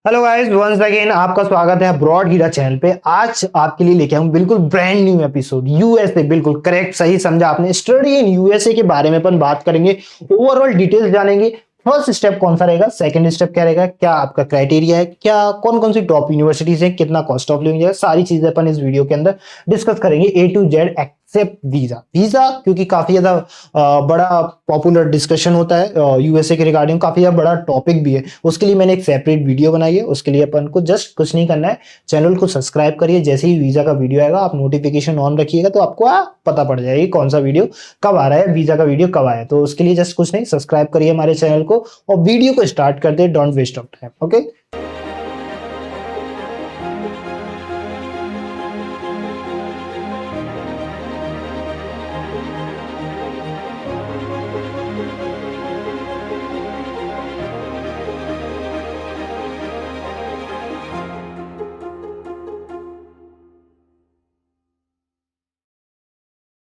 Hello guys, once again आपका स्वागत है ब्रॉड हीरा चैनल पे। आज आपके लिए लेके आऊं बिल्कुल ब्रांड न्यू एपिसोड यूएसए। बिल्कुल करेक्ट, सही समझा आपने। स्टडी इन यूएसए के बारे में अपन बात करेंगे, ओवरऑल डिटेल्स जानेंगे। फर्स्ट स्टेप कौन सा रहेगा, सेकंड स्टेप क्या रहेगा, क्या आपका क्राइटेरिया है, क्या कौन कौन सी टॉप यूनिवर्सिटीज है, कितना कॉस्ट ऑफ लिविंग है, सारी चीजें अपन इस वीडियो के अंदर डिस्कस करेंगे ए टू जेड एक्सेप्ट वीजा क्योंकि काफी ज्यादा बड़ा पॉपुलर डिस्कशन होता है यूएसए के रिगार्डिंग, काफी ज्यादा बड़ा टॉपिक भी है। उसके लिए मैंने एक सेपरेट वीडियो बनाई है। उसके लिए अपन को जस्ट कुछ नहीं करना है, चैनल को सब्सक्राइब करिए। जैसे ही वीजा का वीडियो आएगा आप नोटिफिकेशन ऑन रखिएगा तो आपको पता पड़ जाएगी कौन सा वीडियो कब आ रहा है, वीजा का वीडियो कब आया है। तो उसके लिए जस्ट कुछ नहीं, सब्सक्राइब करिए हमारे चैनल को और वीडियो को स्टार्ट कर दे। Don't waste of time. Okay,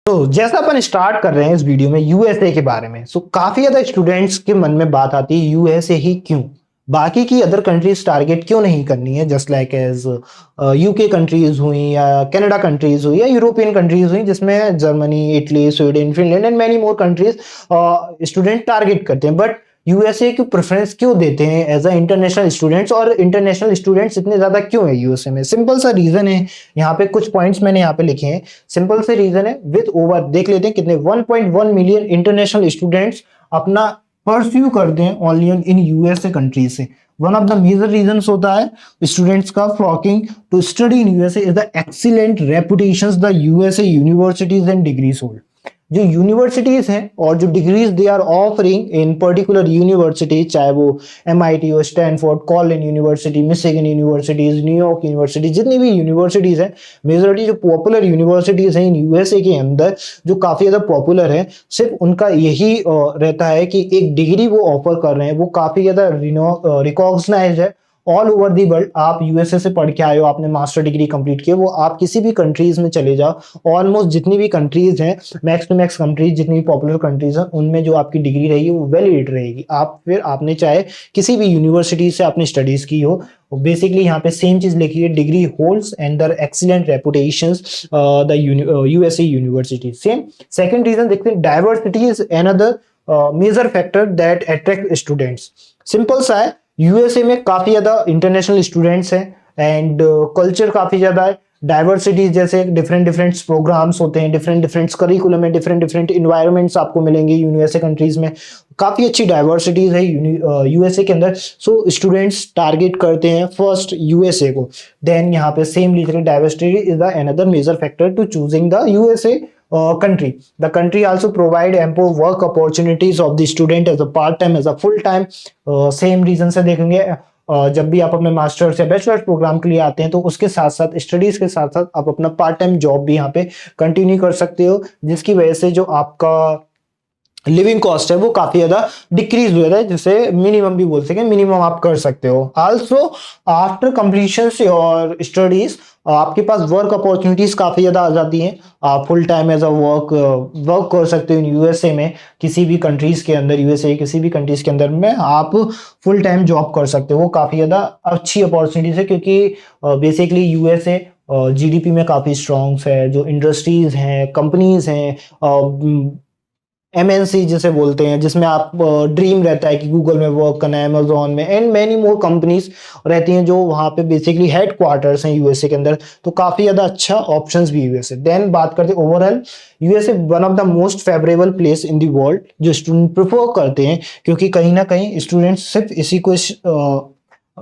तो जैसा अपन स्टार्ट कर रहे हैं इस वीडियो में यूएसए के बारे में, सो काफी ज्यादा स्टूडेंट्स के मन में बात आती है यूएसए ही क्यों, बाकी की अदर कंट्रीज टारगेट क्यों नहीं करनी है। Just like as UK countries हुई या कनाडा कंट्रीज हुई या यूरोपियन कंट्रीज हुई जिसमें Germany, Italy, Sweden, Finland and many more countries student target करते हैं। बट यूएसए की प्रेफरेंस क्यों देते हैं एज अ इंटरनेशनल स्टूडेंट्स, और इंटरनेशनल स्टूडेंट्स इतने ज्यादा क्यों है यूएसए में? सिंपल सा रीजन है, यहाँ पे कुछ पॉइंट्स मैंने यहाँ पे लिखे हैं। सिंपल से रीजन है, विद ओवर देख लेते हैं कितने 1.1 मिलियन इंटरनेशनल स्टूडेंट्स अपना परस्यू करते हैं ओनली इन यूएसए कंट्री से। One of the major reasons होता है स्टूडेंट्स का flocking to study in USA is the excellent reputations the USA universities and degrees hold. जो यूनिवर्सिटीज हैं और जो degrees they are offering in particular university, चाहे वो एमआईटी हो, स्टैनफोर्ड, कॉलिन university, Michigan universities, New York university, जितनी भी यूनिवर्सिटीज हैं, मेजोरिटी जो पॉपुलर यूनिवर्सिटीज हैं इन यूएसए के अंदर जो काफी ज्यादा पॉपुलर है, सिर्फ उनका यही रहता है कि एक डिग्री वो ऑफर कर रहे हैं वो काफी ज्यादा रिकॉग्नाइज है ऑल ओवर दी वर्ल्ड। आप यूएसए से पढ़ के आए हो, आपने मास्टर डिग्री कंप्लीट की, वो आप किसी भी कंट्रीज में चले जाओ, ऑलमोस्ट जितनी भी कंट्रीज हैं, मैक्स टू मैक्स कंट्रीज जितनी भी पॉपुलर कंट्रीज हैं, उनमें जो आपकी डिग्री रहेगी वो वैलिड रहेगी। आप फिर आपने चाहे किसी भी यूनिवर्सिटी से आपने स्टडीज की हो, बेसिकली यहाँ पे सेम चीज लिखी है, degree holds and the excellent reputations the USA university. Same second reason देखते हैं, diversity is another major factor that attract students. Simple सा है, यूएसए में काफी ज्यादा इंटरनेशनल स्टूडेंट्स हैं एंड कल्चर काफी ज्यादा है। डाइवर्सिटी जैसे डिफरेंट डिफरेंट प्रोग्राम्स होते हैं, डिफरेंट डिफरेंट करिकुलम में डिफरेंट डिफरेंट इन्वायरमेंट्स आपको मिलेंगे यूएसए कंट्रीज में। काफी अच्छी डाइवर्सिटीज है यूएसए के अंदर। सो स्टूडेंट्स टारगेट करते हैं फर्स्ट यूएसए को। देन यहाँ पे सेम लिखा, diversity is the another major factor to choosing the USA country. The country also provide ample work opportunities of the student as a part time, as a full time. Same reason से देखेंगे, जब भी आप अपने masters या bachelors programme के लिए आते हैं तो उसके साथ साथ स्टडीज के साथ साथ आप अपना पार्ट टाइम जॉब भी यहाँ पे कंटिन्यू कर सकते हो, जिसकी वजह से जो आपका लिविंग कॉस्ट है वो काफी ज्यादा डिक्रीज हुआ है, जिसे मिनिमम भी बोल सके, मिनिमम आप कर सकते हो। Also after completion your studies आपके पास वर्क अपॉर्चुनिटीज काफी ज्यादा आ जाती हैं। आप full time as a work कर सकते हो इन यूएसए में, किसी भी कंट्रीज के अंदर, यूएसए किसी भी कंट्रीज के अंदर में आप फुल टाइम जॉब कर सकते हो। वो काफी ज्यादा अच्छी अपॉर्चुनिटीज है क्योंकि बेसिकली यूएसए जीडीपी में काफी स्ट्रॉन्ग है। जो इंडस्ट्रीज हैं, कंपनीज हैं, एमएनसी जिसे बोलते हैं, जिसमें आप ड्रीम रहता है कि गूगल में वर्क करना है, अमेजोन में, एंड मैनी मोर कंपनीज रहती हैं जो वहाँ पे बेसिकली हेड क्वार्टर्स हैं यूएसए के अंदर। तो काफी ज्यादा अच्छा ऑप्शंस भी यूएसए। देन बात करते हैं overall, USA one of the most favourable place in the world जो स्टूडेंट प्रिफर करते हैं, क्योंकि कहीं ना कहीं स्टूडेंट्स सिर्फ इसी को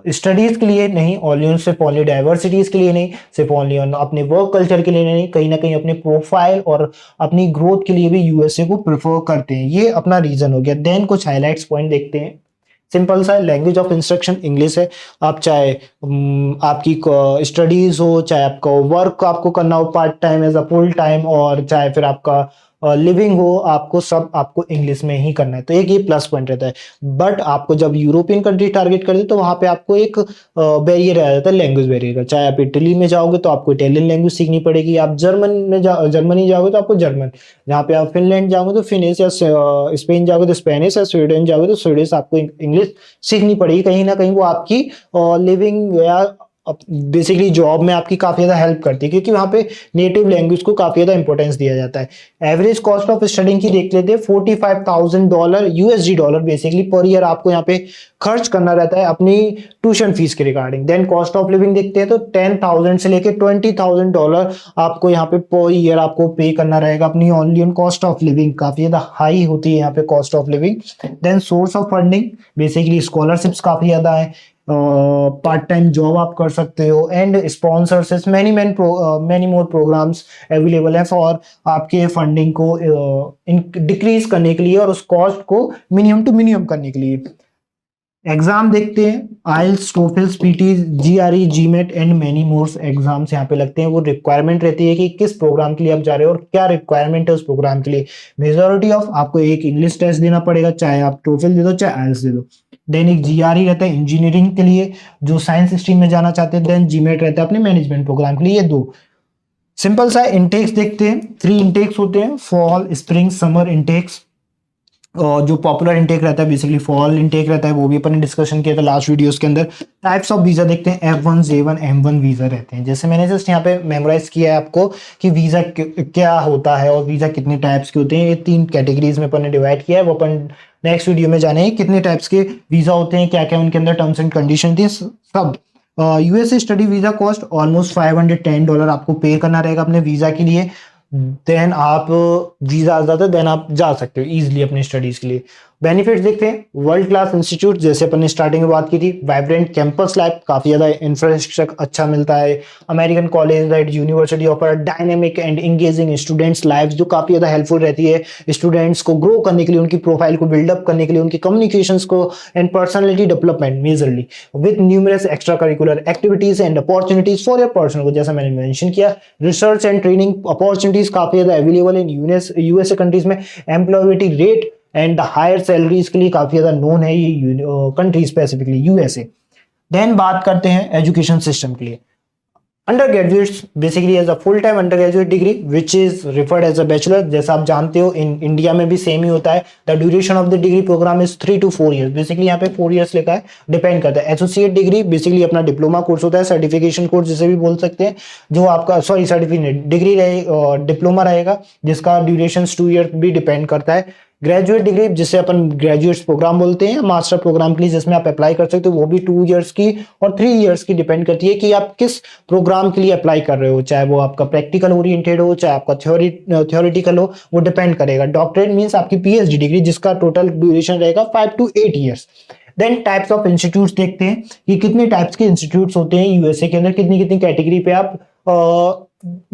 स्टडीज के लिए नहीं, ओनली सिर्फ ओनली डाइवर्सिटीज के लिए नहीं, सिर्फ ओनली अपने वर्क कल्चर के लिए नहीं, कहीं ना कहीं अपने प्रोफाइल और अपनी ग्रोथ के लिए भी यूएसए को प्रेफर करते हैं। ये अपना रीजन हो गया। देन कुछ हाइलाइट्स पॉइंट देखते हैं। सिंपल सा लैंग्वेज ऑफ इंस्ट्रक्शन इंग्लिश है। आप चाहे आपकी स्टडीज हो, चाहे आपका वर्क आपको करना हो part time as a full time, और चाहे फिर आपका लिविंग हो आपको, सब आपको इंग्लिश में ही करना है, तो एक ये प्लस पॉइंट रहता है। बट आपको जब यूरोपियन कंट्री टारगेट करते हैं तो वहां पे आपको एक बैरियर आ जाता है, लैंग्वेज बैरियर। चाहे आप इटली में जाओगे तो आपको इटालियन लैंग्वेज सीखनी पड़ेगी, आप जर्मनी जाओगे तो आपको जर्मन, जहाँ पे आप फिनलैंड जाओगे तो फिनिश, या स्पेन जाओगे तो स्पेनिश, या स्वीडन जाओगे तो स्वीडिश, आपको इंग्लिश सीखनी पड़ेगी। कहीं ना कहीं वो आपकी लिविंग या बेसिकली जॉब में आपकी काफी ज्यादा हेल्प करती है, क्योंकि वहां पे नेटिव लैंग्वेज को काफी ज्यादा इंपॉर्टेंस दिया जाता है। एवरेज कॉस्ट ऑफ स्टडिंग की देख लेते हैं, $45,000 USD dollar basically per year आपको यहाँ पे खर्च करना रहता है अपनी ट्यूशन फीस के regarding. Then cost of living देखते हैं तो 10,000 से लेके $20,000 आपको यहाँ पे पर ईयर आपको पे करना रहेगा अपनी only on cost of living. काफी ज्यादा हाई होती है यहाँ पे cost of living. Then source of funding basically scholarships काफी ज्यादा है, पार्ट टाइम जॉब आप कर सकते हो, and sponsorships many more programs available है फॉर आपके फंडिंग को डिक्रीज करने के लिए और उस कॉस्ट को मिनिमम टू मिनिमम करने के लिए। एग्जाम देखते हैं, IELTS, TOEFLs, PT, GRE, GMAT and many more exams यहाँ पे लगते हैं। वो रिक्वायरमेंट रहती है कि किस प्रोग्राम के लिए आप जा रहे हो और क्या रिक्वायरमेंट है उस प्रोग्राम के लिए। मेजोरिटी ऑफ आपको एक इंग्लिश टेस्ट देना पड़ेगा, चाहे आप टोफिल दे दो चाहे आइल्स दे दो। देन एक जीआरई रहता है इंजीनियरिंग के लिए जो साइंस स्ट्रीम में जाना चाहते हैं। देन जीमेट रहता है अपने मैनेजमेंट प्रोग्राम के लिए। ये दो सिंपल सा इंटेक्स देखते हैं, 3 इंटेक्स होते हैं, फॉल, स्प्रिंग, समर इंटेक्स। और जो पॉपुलर इंटेक रहता है बेसिकली फॉल इंटेक रहता है, वो भी अपन ने डिस्कशन किया था लास्ट वीडियोस के अंदर। टाइप्स ऑफ वीजा देखते हैं, F1, J1, M1 वीजा रहते हैं। जैसे मैंने जस्ट यहाँ पे मेमोराइज किया है आपको कि वीजा क्या होता है और वीजा कितने टाइप्स के होते हैं। ये 3 कैटेगरीज में अपन ने डिवाइड किया है, वो अपन नेक्स्ट वीडियो में जाने कितने टाइप्स के वीजा होते हैं, क्या क्या उनके अंदर टर्म्स एंड कंडीशन थी सब। USA study visa cost almost $510 आपको पे करना रहेगा अपने वीजा के लिए। देन आप वीजा आ जाता है, देन आप जा सकते हो इजीली अपने स्टडीज के लिए। बेनिफिट्स देखते हैं, वर्ल्ड क्लास इंस्टीट्यूट जैसे अपन ने स्टार्टिंग में बात की थी, वाइब्रेंट कैंपस लाइफ, काफी ज्यादा इंफ्रास्ट्रक्चर अच्छा मिलता है। American college that university offer dynamic and engaging students life, जो काफी ज्यादा हेल्पफुल रहती है स्टूडेंट्स को ग्रो करने के लिए, उनकी प्रोफाइल को बिल्डअप करने के लिए, उनकी कम्युनिकेशंस को and personality development majorly with numerous extra curricular activities and opportunities for your person को, जैसा मैंने मेंशन किया। रिसर्च एंड ट्रेनिंग अपॉर्चुनिटीज काफी ज्यादा अवेलेबल इन यूएसए कंट्रीज में। Employability rate and higher salaries के लिए काफी ज्यादा नोन है ये कंट्री, स्पेसिफिकली यूएसए। देन बात करते हैं एजुकेशन सिस्टम के लिए। Undergraduates basically as a full time undergraduate degree which is referred as a bachelor, जैसा आप जानते हो इन इंडिया में भी सेम ही होता है। The duration of the degree program is 3 to 4 years, basically यहाँ पे 4 years लिखा है, डिपेंड करता है। एसोसिएट डिग्री बेसिकली अपना डिप्लोमा कोर्स होता है, सर्टिफिकेशन कोर्स जिसे भी बोल सकते हैं, जो आपका सर्टिफिकेट डिग्री डिप्लोमा रहेगा जिसका ड्यूरेशन 2 years भी डिपेंड करता है। ग्रेजुएट डिग्री जिसे अपन ग्रेजुएट प्रोग्राम बोलते हैं, मास्टर प्रोग्राम के लिए जिसमें आप अप्लाई कर सकते हो, वो भी 2 years की और 3 years की डिपेंड करती है कि आप किस प्रोग्राम के लिए अप्लाई कर रहे हो, चाहे वो आपका प्रैक्टिकल ओरिएंटेड हो चाहे आपका थ्योरेटिकल हो, वो डिपेंड करेगा। डॉक्टरेट मींस आपकी पीएचडी डिग्री जिसका टोटल ड्यूरेशन रहेगा 5 to 8 years। Then types of institutes देखते हैं कि कितने टाइप्स के इंस्टीट्यूट्स होते हैं यूएसए के अंदर, कितनी कितनी कैटेगरी पे आप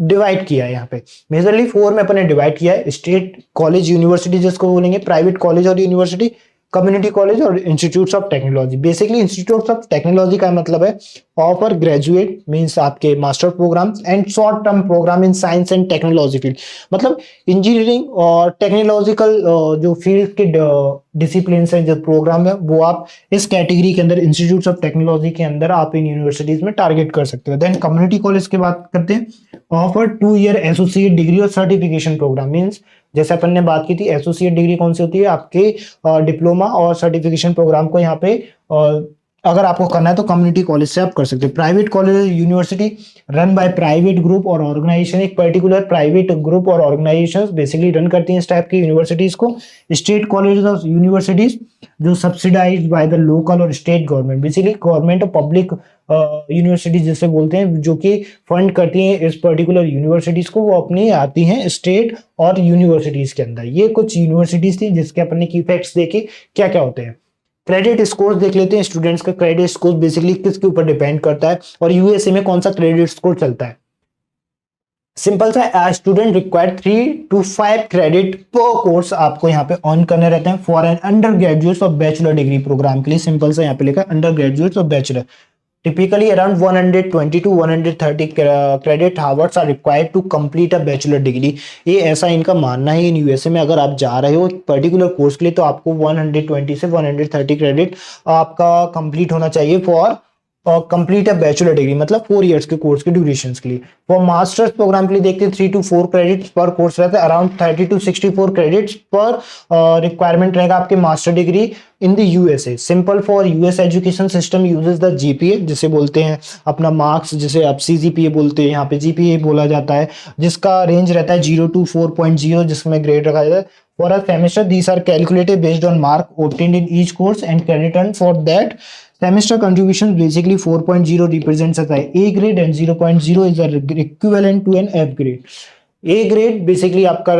डिवाइड किया है। यहाँ पे मेजरली 4 में अपन ने डिवाइड किया है, स्टेट कॉलेज यूनिवर्सिटी जिसको बोलेंगे, प्राइवेट कॉलेज और यूनिवर्सिटी, कम्युनिटी कॉलेज और institutes of technology. Basically institutes of technology का मतलब है ऑफर ग्रेजुएट मींस आपके master program and short term program in science and technology field, मतलब इंजीनियरिंग और टेक्नोलॉजिकल जो फील्ड के डिसिप्लिन है, जो प्रोग्राम है, वो आप इस कैटेगरी के अंदर इंस्टीट्यूट्स ऑफ टेक्नोलॉजी के अंदर आप इन यूनिवर्सिटीज में टारगेट कर सकते हो। देन कम्युनिटी कॉलेज की बात करते हैं, ऑफर 2 year एसोसिएट डिग्री और सर्टिफिकेशन प्रोग्राम मींस जैसे अपन ने बात की थी, एसोसिएट डिग्री कौन सी होती है, आपके डिप्लोमा और सर्टिफिकेशन प्रोग्राम को यहाँ पे अगर आपको करना है तो कम्युनिटी कॉलेज से आप कर सकते हो। Private college university run by private group और ऑर्गेनाइजेशन, एक पर्टिकुलर प्राइवेट ग्रुप और ऑर्गेनाइजेशंस बेसिकली रन करती हैं इस टाइप की यूनिवर्सिटीज को। स्टेट कॉलेज और यूनिवर्सिटीज जो सब्सिडाइज्ड बाय द लोकल और स्टेट गवर्नमेंट, बेसिकली गवर्नमेंट और पब्लिक यूनिवर्सिटीज जिसे बोलते हैं, जो कि फंड करती हैं इस पर्टिकुलर यूनिवर्सिटीज को, वो अपनी आती हैं स्टेट और यूनिवर्सिटीज के अंदर। ये कुछ यूनिवर्सिटीज थी जिसके अपन ने की फैक्ट्स देखे क्या क्या होते हैं। क्रेडिट स्कोर देख लेते हैं, स्टूडेंट्स का क्रेडिट स्कोर बेसिकली किसके ऊपर डिपेंड करता है और यूएसए में कौन सा क्रेडिट स्कोर चलता है। सिंपल सा, स्टूडेंट रिक्वायर्ड 3 to 5 क्रेडिट पर कोर्स आपको यहाँ पे ऑन करने रहते हैं फॉर एन अंडर ग्रेजुएट और बैचलर डिग्री प्रोग्राम के लिए। सिंपल सा यहाँ पे लिखा है अंडर ग्रेजुएट और bachelor. Typically, around 120 to 130 credit hours are required to complete a bachelor degree. ये ऐसा इनका मानना है इन यूएसए में। अगर आप जा रहे हो पर्टिकुलर कोर्स के लिए तो आपको 120 से 130 क्रेडिट आपका कंप्लीट होना चाहिए for complete a bachelor degree, मतलब 4 इयर्स के कोर्स के ड्यूरेशन के लिए। फॉर मास्टर्स प्रोग्राम के लिए देखते हैं 3 to 4 क्रेडिट्स पर कोर्स रहता है, अराउंड 30 to 64 क्रेडिट्स पर रिक्वायरमेंट रहेगा आपके master degree in the USA. Simple for US education system uses the GPA, जिसे बोलते हैं अपना मार्क्स, जिसे आप सीजीपीए बोलते हैं, यहाँ पे जीपीए बोला जाता है, जिसका रेंज रहता है 0 to 4.0, जिसमें ग्रेड रखा जाता है। For a semester these are calculated based on mark obtained in each course and credit earned for that semester contribution. Basically 4.0 represents as A grade and 0.0 is the equivalent to an F grade. A grade basically आपका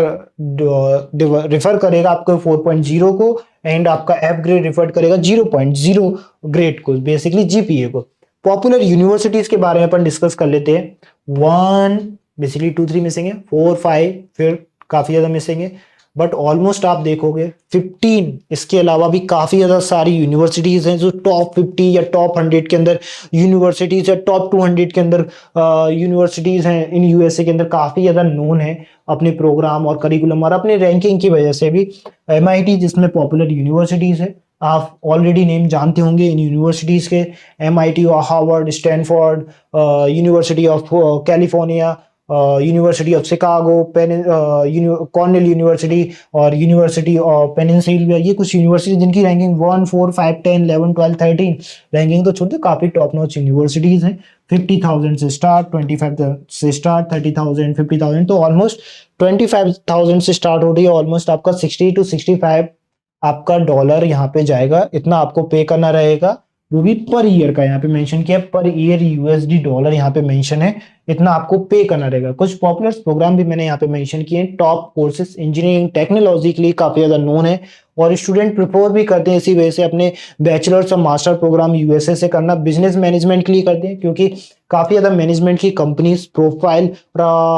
refer करेगा आपको 4.0 को, and आपका F grade refer करेगा 0.0 grade को, basically GPA को। Popular universities के बारे में अपन डिस्कस कर लेते हैं। 1 बेसिकली 2 3 मिसिंग है, 4 5 फिर काफी ज्यादा मिसिंग है, बट ऑलमोस्ट आप देखोगे 15 इसके अलावा भी काफी ज्यादा सारी यूनिवर्सिटीज हैं जो टॉप 50 या टॉप 100 के अंदर यूनिवर्सिटीज या टॉप 200 के अंदर यूनिवर्सिटीज हैं इन यूएसए के अंदर, काफी ज्यादा नोन है अपने प्रोग्राम और करिकुलम और अपने रैंकिंग की वजह से भी। एमआईटी जिसमें पॉपुलर यूनिवर्सिटीज है, आप ऑलरेडी नेम जानते होंगे इन यूनिवर्सिटीज के, MIT, Harvard, Stanford, university of California, university of Chicago, Cornell university और यूनिवर्सिटी ऑफ पेनिनसिल्विया। ये कुछ यूनिवर्सिटी जिनकी रैंकिंग 1 4 5 10 11 12 13, रैंकिंग तो छोटे, काफी टॉप नॉच यूनिवर्सिटीज हैं। 50,000 से स्टार्ट, 25,000 से स्टार्ट, 30,000, 50,000, तो ऑलमोस्ट 25,000 से स्टार्ट हो रही है। ऑलमोस्ट आपका 60 to 65 आपका डॉलर यहाँ पे जाएगा, इतना आपको पे करना रहेगा, वो भी पर ईयर का यहाँ पे मेंशन किया, पर ईयर यूएसडी डॉलर यहाँ पे मेंशन है, इतना आपको पे करना रहेगा। कुछ पॉपुलर प्रोग्राम भी मैंने यहाँ पे मेंशन किए हैं। टॉप कोर्सेज इंजीनियरिंग टेक्नोलॉजी के लिए काफी ज्यादा नोन है और स्टूडेंट प्रिफर भी करते हैं इसी वजह से अपने बैचलर्स और मास्टर प्रोग्राम यूएसए से करना। बिजनेस मैनेजमेंट के लिए करते हैं क्योंकि काफी ज्यादा मैनेजमेंट की कंपनीज प्रोफाइल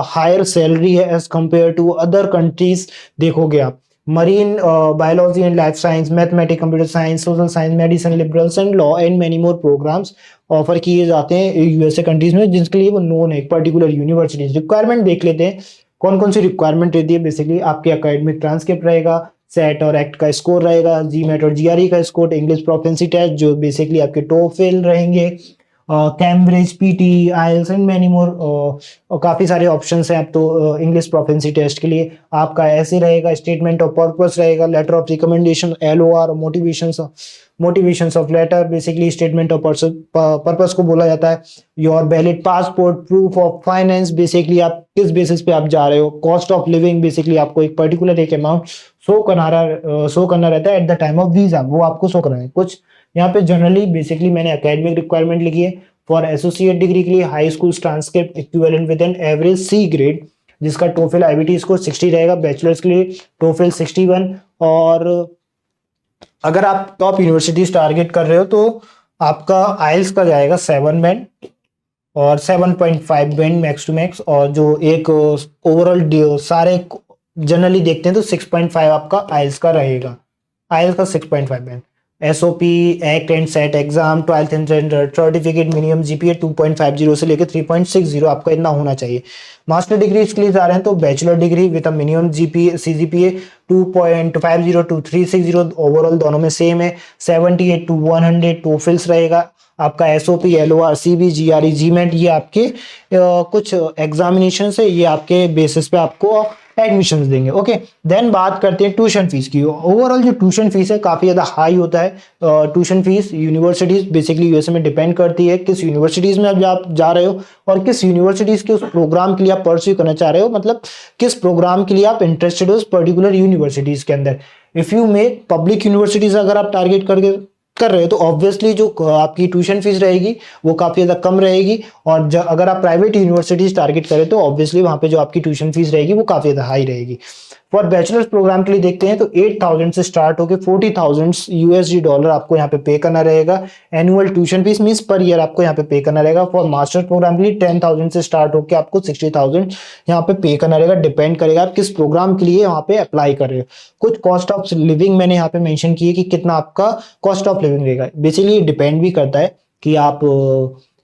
हायर सैलरी है as compare to other countries. देखोगे आप marine biology and life science, mathematics, computer science, social science, medicine, liberals and law and many more programs offer किए जाते हैं यूएसए कंट्रीज में, जिसके लिए वो नोन है पर्टिकुलर यूनिवर्सिटीज। रिक्वायरमेंट देख लेते हैं कौन कौन सी रिक्वायरमेंट रहती है। बेसिकली आपके एकेडमिक ट्रांसक्रिप्ट रहेगा, सेट और एक्ट का स्कोर रहेगा, जीमेट और जीआरई का स्कोर, इंग्लिश प्रोफिशिएंसी टेस्ट जो बेसिकली आपके टोफेल रहेंगे, Cambridge, PT, IELTS and many मोर, और काफ़ी सारे ऑप्शंस हैं अब तो इंग्लिश प्रोफिशिएंसी टेस्ट के लिए। आपका ऐसे रहेगा, स्टेटमेंट ऑफ पर्पस रहेगा, letter of recommendation, LOR, motivations of letter, basically statement of purpose को बोला जाता है। Your valid passport, proof of finance, basically आप किस बेसिस पे आप जा रहे हो, कॉस्ट ऑफ लिविंग, बेसिकली आपको एक पर्टिकुलर एक अमाउंट शो करना रहता है at the time of visa, वो आपको शो करना है। कुछ यहाँ पे जनरली बेसिकली मैंने एकेडमिक रिक्वायरमेंट लिखी है। फॉर एसोसिएट डिग्री के लिए high school transcript equivalent with an average C grade, जिसका टोफेल आईबीटी स्कोर 60 रहेगा। बैचलर्स के लिए टोफेल 61, और अगर आप टॉप यूनिवर्सिटीज टारगेट कर रहे हो तो आपका आइल्स का जाएगा 7 बैंड और 7.5 बैंड मैक्स टू मैक्स, और जो एक ओवरऑल सारे जनरली देखते हैं तो 6.5 आपका आइल्स का रहेगा, आइल्स का 6.5 band. SOP, act and set exam, 12th standard certificate, minimum GPA 2.50 से लेकर 3.60 आपका इतना होना चाहिए। मास्टर डिग्री के लिए जा रहे हैं तो bachelor degree with minimum GPA CGPA 2.50 to 360, overall दोनों में सेम है। 78 to 100 टोफिल्स रहेगा। आपका SOP, LOR, CB, GRE, GMAT, ये आपके कुछ एग्जामिनेशन है, ये आपके बेसिस पे आपको एडमिशन देंगे। ओके, देन बात करते हैं ट्यूशन फीस की। ओवरऑल जो ट्यूशन फीस है काफ़ी ज़्यादा हाई होता है। Tuition fees universities basically USA में डिपेंड करती है किस यूनिवर्सिटीज़ में आप जा रहे हो और किस यूनिवर्सिटीज़ के उस प्रोग्राम के लिए आप परस्यू करना चाह रहे हो, मतलब किस प्रोग्राम के लिए आप इंटरेस्टेड हो उस पर्टिकुलर यूनिवर्सिटीज़ के अंदर। If you make public universities अगर आप टारगेट कर रहे हो तो ऑब्वियसली जो आपकी ट्यूशन फीस रहेगी वो काफ़ी ज़्यादा कम रहेगी, और अगर आप प्राइवेट यूनिवर्सिटीज़ टारगेट करें तो ऑब्वियसली वहाँ पे जो आपकी ट्यूशन फीस रहेगी वो काफ़ी ज़्यादा हाई रहेगी। फॉर बैचलर्स प्रोग्राम के लिए देखते हैं तो 8,000 से स्टार्ट होकर 40,000 यूएसडी डॉलर आपको यहाँ पे पे करना रहेगा। एनुअल ट्यूशन फीस मीन्स पर ईयर आपको यहाँ पे करना रहेगा। फॉर मास्टर प्रोग्राम के लिए 10,000 से स्टार्ट होकर आपको 60,000 यहाँ पे करना रहेगा। डिपेंड करेगा आप किस प्रोग्राम के लिए वहाँ पे अप्लाई कर रहे हो। कुछ कॉस्ट ऑफ लिविंग मैंने यहाँ पे मेंशन की है कि कितना आपका कॉस्ट ऑफ लिविंग रहेगा। बेसिकली डिपेंड भी करता है कि आप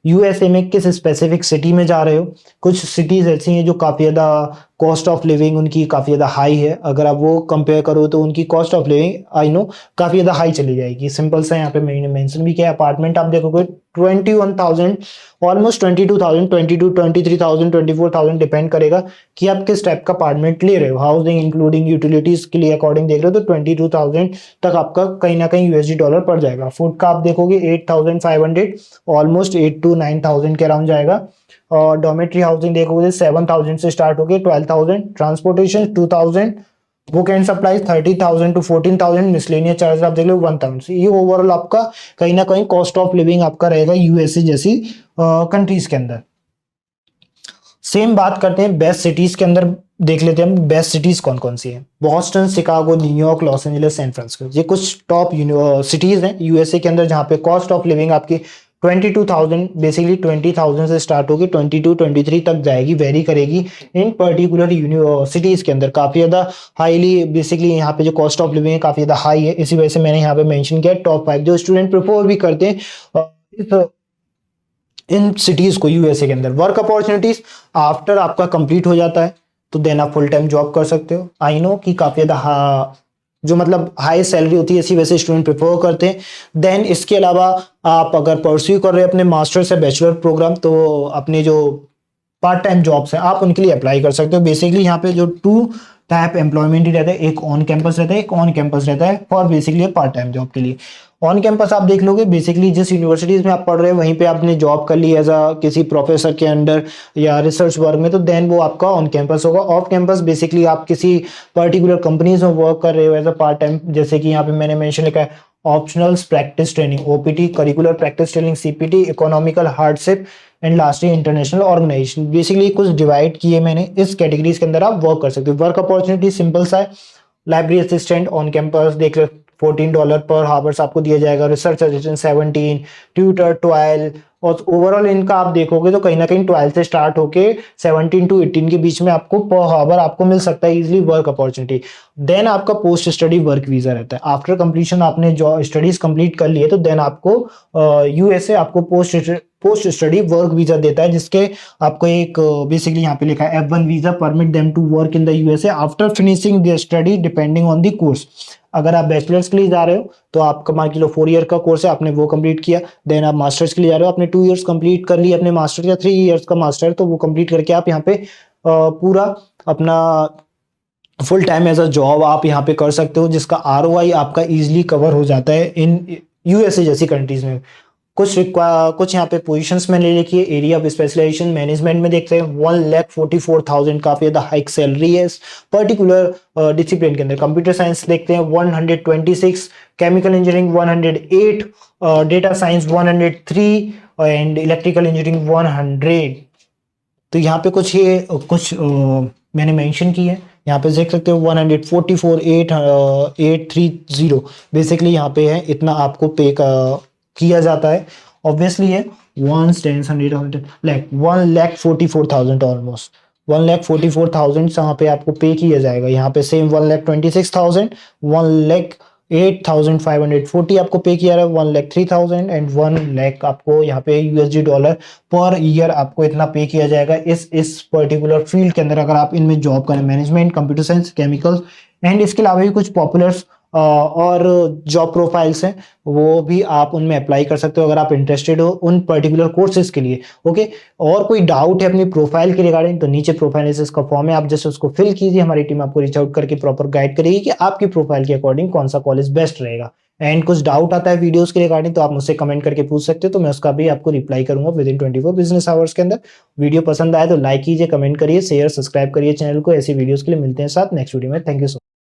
यूएसए में किस स्पेसिफिक सिटी में जा रहे हो। कुछ सिटीज ऐसी हैं जो काफ़ी ज़्यादा कॉस्ट ऑफ लिविंग उनकी काफ़ी ज़्यादा हाई है, अगर आप वो कंपेयर करो तो उनकी cost of living I know काफ़ी ज़्यादा हाई चली जाएगी। सिंपल सा यहाँ पे मैंने मेंशन भी किया, अपार्टमेंट आप देखोगे 21,000, ऑलमोस्ट 22,000, 22, 23,000, 24,000 डिपेंड करेगा कि आप किस टाइप का अपार्टमेंट ले रहे हो। हाउसिंग इंक्लूडिंग यूटिलिटीज के लिए अकॉर्डिंग देख रहे हो तो 22,000 तक आपका कहीं ना कहीं यूएसडी डॉलर पड़ जाएगा। फूड का आप देखोगे 8,500, ऑलमोस्ट 8 to 9,000 के अराउंड जाएगा। और डोमेट्री हाउसिंग देखोगे 7,000 से स्टार्ट होके 12,000, transportation 2,000, book and supply 30,000 to 14,000, miscellaneous charge आप देख लो 1,000। ये ओवरऑल आपका कहीं ना कहीं कॉस्ट ऑफ लिविंग आपका रहेगा यूएसए जैसी कंट्रीज के अंदर। सेम बात करते हैं बेस्ट सिटीज के अंदर, देख लेते हैं हम बेस्ट सिटीज कौन कौन सी हैं। Boston, Chicago, New York, Los Angeles, San Francisco, ये कुछ टॉप सिटीज हैं यूएसए के अंदर जहाँ पे कॉस्ट ऑफ लिविंग आपकी 22,000 बेसिकली 20,000 से स्टार्ट होगी 22, 23 तक जाएगी, वेरी करेगी इन पर्टिकुलर यूनिवर्सिटीज के अंदर। काफी ज्यादा हाईली बेसिकली यहाँ पे जो कॉस्ट ऑफ लिविंग है काफी ज्यादा हाई है, इसी वजह से मैंने यहाँ पे मेंशन किया टॉप 5 जो स्टूडेंट प्रेफर भी करते हैं इन सिटीज को यूएसए के अंदर। वर्क अपॉर्चुनिटीज आफ्टर आपका कंप्लीट हो जाता है तो देन आप फुल टाइम जॉब कर सकते हो। आई नो कि काफी ज्यादा जो मतलब हाई सैलरी होती है इसी वजह से स्टूडेंट प्रेफर करते हैं। देन इसके अलावा आप अगर परस्यू कर रहे हैं अपने मास्टर्स या बैचलर प्रोग्राम तो अपने जो पार्ट टाइम जॉब्स हैं आप उनके लिए अप्लाई कर सकते हो। बेसिकली यहाँ पे जो 2 टाइप एम्प्लॉयमेंट ही रहता है, एक ऑन कैंपस रहता है, एक ऑन कैंपस रहता है for basically part time job के लिए। ऑन कैंपस आप देख लोगे बेसिकली जिस यूनिवर्सिटीज में आप पढ़ रहे हो वहीं पे आपने जॉब कर ली एज अ किसी प्रोफेसर के अंडर या रिसर्च वर्क में तो देन वो आपका ऑन कैंपस होगा। ऑफ कैंपस बेसिकली आप किसी पर्टिकुलर कंपनीज में वर्क कर रहे हो एज अ पार्ट टाइम, जैसे कि यहाँ पे मैंने मेंशन लिखा है optional practice training OPT, curricular practice training CPT, economical hardship and lastly international organization. Basically कुछ डिवाइड किए मैंने इस कैटेगरीज के अंदर आप वर्क कर सकते हो। वर्क अपॉर्चुनिटी सिंपल सा है, लाइब्रेरी असिस्टेंट ऑन कैंपस देख लो $14 पर हावर्स आपको दिया जाएगा, रिसर्च असिस्टेंट 17, ट्यूटर 12, और ओवरऑल इनका आप देखोगे तो कहीं ना कहीं 12 से स्टार्ट होके 17 to 18 के बीच में आपको पर हावर आपको मिल सकता है इजीली वर्क अपॉर्चुनिटी। देन आपका पोस्ट स्टडी वर्क वीजा रहता है, आफ्टर कंप्लीशन आपने जो स्टडीज कंप्लीट कर लिए तो देन आपको यूएसए आपको पोस्ट स्टडी वर्क वीजा देता है, जिसके आपको एक बेसिकली यहाँ पे लिखा है F1 visa permit them to work in the USA after finishing the study depending on the course. अगर आप बैचलर्स के लिए जा रहे हो तो आपका मान के लो 4 ईयर का कोर्स है, आपने वो कंप्लीट किया। देन आप मास्टर्स के लिए जा रहे हो, आपने 2 इयर्स कंप्लीट कर लिया अपने मास्टर या 3 इयर्स का मास्टर, तो वो कंप्लीट करके आप यहाँ पे पूरा अपना full time as a job आप यहाँ पे कर सकते हो, जिसका आरओआई आपका इजीली कवर हो जाता है इन यूएसए जैसी कंट्रीज में। कुछ यहाँ पे पोजीशंस मैंने लिखी है। एरिया ऑफ स्पेशलाइजेशन मैनेजमेंट में देखते हैं 1,44,000 काफी ज्यादा हाइक सैलरी है इस पर्टिकुलर डिसिप्लिन के अंदर। कंप्यूटर साइंस देखते हैं 126, chemical engineering 108, data science 103 and electrical engineering 100। तो यहाँ पे कुछ मैंने मेंशन की है, यहाँ पे देख सकते हो 144,830 बेसिकली यहाँ पे है, इतना आपको पे किया जाता है। ऑब्वियसली है 1,44,000 ऑलमोस्ट 1,44,000 यहाँ पे आपको पे किया जाएगा। यहाँ पे सेम 1,26,000, 1,08,540 आपको पे किया है, 1,03,000 एंड 1,00,000 आपको यहाँ पे यूएसडी डॉलर पर ईयर आपको इतना पे किया जाएगा इस पर्टिकुलर फील्ड के अंदर अगर आप इनमें जॉब करें। Management, computer science, chemicals and इसके अलावा भी कुछ पॉपुलर और जॉब प्रोफाइल्स हैं वो भी आप उनमें अप्लाई कर सकते हो अगर आप इंटरेस्टेड हो उन पर्टिकुलर कोर्सेज के लिए। ओके, और कोई डाउट है अपनी प्रोफाइल के रिगार्डिंग तो नीचे प्रोफाइल एनालिसिस का फॉर्म है, आप जस्ट उसको फिल कीजिए, हमारी टीम आपको रीच आउट करके प्रॉपर गाइड करेगी कि आपकी प्रोफाइल के अकॉर्डिंग कौन सा कॉलेज बेस्ट रहेगा। एंड कुछ डाउट आता है वीडियोस के रिगार्डिंग तो आप मुझसे कमेंट करके पूछ सकते हो, तो मैं उसका भी आपको रिप्लाई करूंगा विद इन 24 बिजनेस आवर्स के अंदर। वीडियो पसंद आए तो लाइक कीजिए, कमेंट करिए, शेयर सब्सक्राइब करिए चैनल को। ऐसी वीडियोस के लिए मिलते हैं साथ नेक्स्ट वीडियो में। Thank you so much.